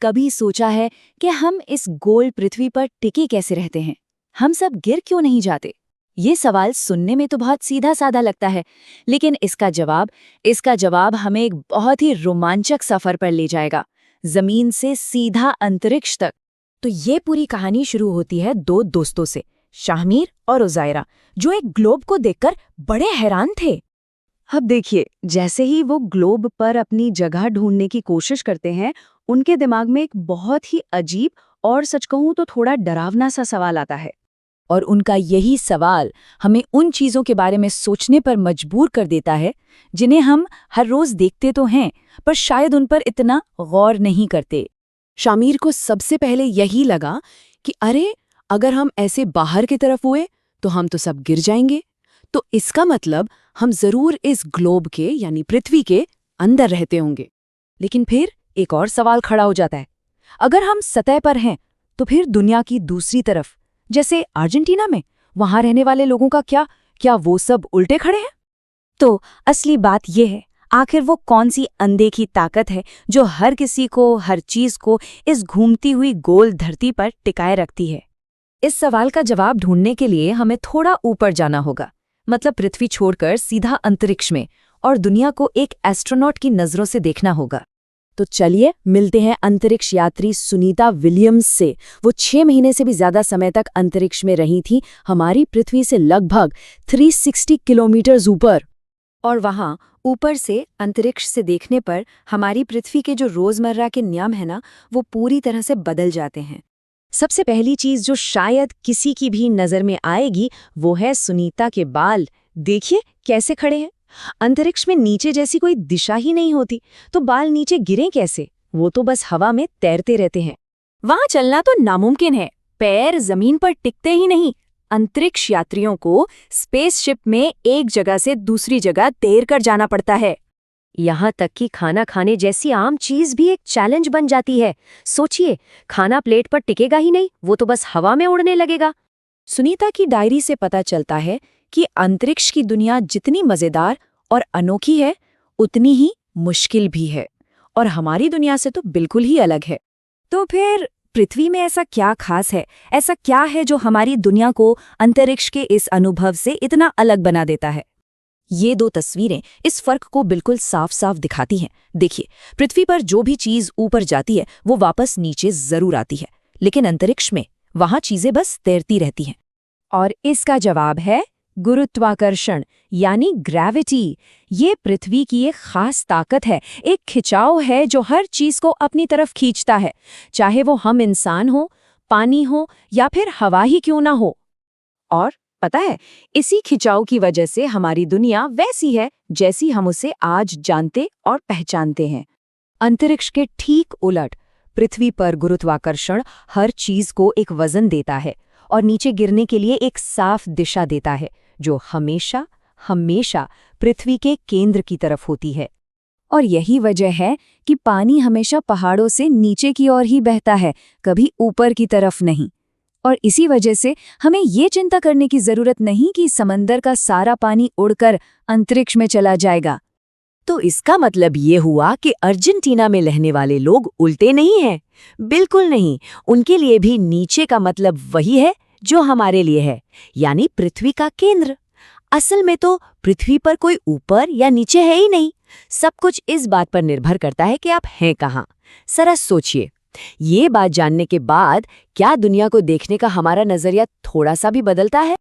कभी सोचा है कि हम इस गोल पृथ्वी पर टिके कैसे रहते हैं? हम सब गिर क्यों नहीं जाते? ये सवाल सुनने में तो बहुत सीधा साधा लगता है, लेकिन इसका जवाब हमें एक बहुत ही रोमांचक सफर पर ले जाएगा, जमीन से सीधा अंतरिक्ष तक। तो ये पूरी कहानी शुरू होती है दो दोस्तों से, शाहमीर और उज़ायरा, जो एक ग्लोब को देखकर बड़े हैरान थे। अब देखिए, जैसे ही वो ग्लोब पर अपनी जगह ढूंढने की कोशिश करते हैं, उनके दिमाग में एक बहुत ही अजीब और सच कहूं तो थोड़ा डरावना सा सवाल आता है। और उनका यही सवाल हमें उन चीज़ों के बारे में सोचने पर मजबूर कर देता है जिन्हें हम हर रोज़ देखते तो हैं, पर शायद उन पर इतना गौर नहीं करते। शामीर को सबसे पहले यही लगा कि अरे, अगर हम ऐसे बाहर की तरफ हुए तो हम तो सब गिर जाएंगे। तो इसका मतलब हम ज़रूर इस ग्लोब के यानी पृथ्वी के अंदर रहते होंगे। लेकिन फिर एक और सवाल खड़ा हो जाता है, अगर हम सतह पर हैं तो फिर दुनिया की दूसरी तरफ, जैसे अर्जेंटीना में, वहां रहने वाले लोगों का क्या वो सब उल्टे खड़े हैं? तो असली बात यह है, आखिर वो कौन सी अनदेखी ताकत है जो हर किसी को, हर चीज को इस घूमती हुई गोल धरती पर टिकाए रखती है? इस सवाल का जवाब ढूंढने के लिए हमें थोड़ा ऊपर जाना होगा, मतलब पृथ्वी छोड़कर सीधा अंतरिक्ष में, और दुनिया को एक एस्ट्रोनॉट की नजरों से देखना होगा। तो चलिए मिलते हैं अंतरिक्ष यात्री सुनीता विलियम्स से। वो 6 महीने से भी ज्यादा समय तक अंतरिक्ष में रही थी, हमारी पृथ्वी से लगभग 360 किलोमीटर ऊपर। और वहाँ ऊपर से, अंतरिक्ष से देखने पर हमारी पृथ्वी के जो रोजमर्रा के नियम है ना, वो पूरी तरह से बदल जाते हैं। सबसे पहली चीज जो शायद किसी की भी नजर में आएगी वो है सुनीता के बाल। देखिए कैसे खड़े हैं। अंतरिक्ष में नीचे जैसी कोई दिशा ही नहीं होती, तो बाल नीचे गिरें कैसे? वो तो बस हवा में तैरते रहते हैं। वहां चलना तो नामुमकिन है, पैर जमीन पर टिकते ही नहीं। अंतरिक्ष यात्रियों को स्पेसशिप में एक जगह से दूसरी जगह तैर कर जाना पड़ता है। यहाँ तक कि खाना खाने जैसी आम चीज भी एक चैलेंज बन जाती है। सोचिए, खाना प्लेट पर टिकेगा ही नहीं, वो तो बस हवा में उड़ने लगेगा। सुनीता की डायरी से पता चलता है कि अंतरिक्ष की दुनिया जितनी मजेदार और अनोखी है, उतनी ही मुश्किल भी है, और हमारी दुनिया से तो बिल्कुल ही अलग है। तो फिर पृथ्वी में ऐसा क्या खास है, ऐसा क्या है जो हमारी दुनिया को अंतरिक्ष के इस अनुभव से इतना अलग बना देता है? ये दो तस्वीरें इस फर्क को बिल्कुल साफ साफ दिखाती हैं। देखिए, पृथ्वी पर जो भी चीज ऊपर जाती है वो वापस नीचे जरूर आती है, लेकिन अंतरिक्ष में वहां चीजें बस तैरती रहती हैं। और इसका जवाब है गुरुत्वाकर्षण यानी ग्रेविटी। ये पृथ्वी की एक खास ताकत है, एक खिंचाव है जो हर चीज को अपनी तरफ खींचता है, चाहे वो हम इंसान हो, पानी हो या फिर हवा ही क्यों ना हो। और पता है, इसी खिंचाव की वजह से हमारी दुनिया वैसी है जैसी हम उसे आज जानते और पहचानते हैं। अंतरिक्ष के ठीक उलट, पृथ्वी पर गुरुत्वाकर्षण हर चीज को एक वजन देता है और नीचे गिरने के लिए एक साफ दिशा देता है, जो हमेशा हमेशा पृथ्वी के केंद्र की तरफ होती है। और यही वजह है कि पानी हमेशा पहाड़ों से नीचे की ओर ही बहता है, कभी ऊपर की तरफ नहीं। और इसी वजह से हमें ये चिंता करने की जरूरत नहीं कि समंदर का सारा पानी उड़कर अंतरिक्ष में चला जाएगा। तो इसका मतलब ये हुआ कि अर्जेंटीना में रहने वाले लोग उल्टे नहीं हैं। बिल्कुल नहीं, उनके लिए भी नीचे का मतलब वही है जो हमारे लिए है, यानी पृथ्वी का केंद्र। असल में तो पृथ्वी पर कोई ऊपर या नीचे है ही नहीं, सब कुछ इस बात पर निर्भर करता है कि आप हैं कहाँ। जरा सोचिए, ये बात जानने के बाद क्या दुनिया को देखने का हमारा नजरिया थोड़ा सा भी बदलता है?